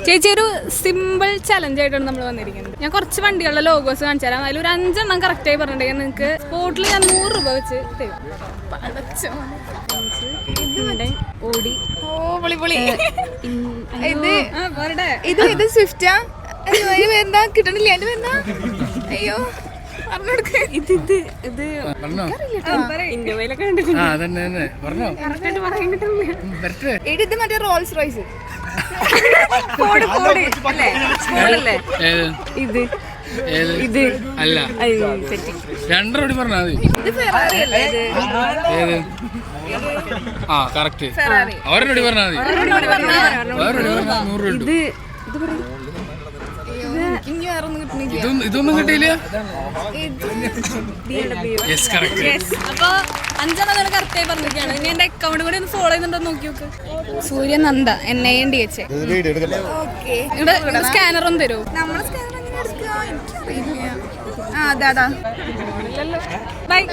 ചേച്ചി ഒരു simple challenge ആയിട്ടാണ് നമ്മൾ വന്നിരിക്കുന്നത്. ഞാൻ കുറച്ച് വണ്ടികളുടെ ലോഗോസ് കാണിച്ചു തരാം. അതിൽ ഒരു 5 എണ്ണം കറക്റ്റ് ആയി പറഞ്ഞിട്ടുണ്ടെങ്കിൽ നിങ്ങൾക്ക് സ്പോട്ടിൽ ഞാൻ 100 രൂപ വെച്ച് തരും. ഓടി ഇത് സ്വിഫ്റ്റാ? എന്താ കിട്ടണില്ല? എന്റെ എന്താ? അയ്യോ ഇത് മറ്റേ റോൾസ് റോയ്സ്. ഇത് അല്ല, രണ്ടോടി പറഞ്ഞാൽ മതി. ആ കറക്റ്റ്, അവരോടി പറഞ്ഞാൽ മതി. അവരോടി പറഞ്ഞാൽ 100 രൂപ. ഇതൊന്നും കിട്ടിയില്ല. അപ്പൊ 5 എണ്ണം കറക്റ്റ് ആയി പറഞ്ഞിരിക്കുകയാണ്. ഇനി എന്റെ അക്കൗണ്ട് കൂടി ഒന്ന് ഫോളോ ചെയ്യുന്നുണ്ടോ നോക്കി നോക്ക്. സൂര്യനന്ദ NINDH. ഇവിടെ സ്കാനർ ഒന്ന് തരുമോ? നമ്മളെ സ്കാനർ എങ്ങനെ എടുക്കുക? എനിക്കറിയില്ല. ആ അതാ. ബൈ.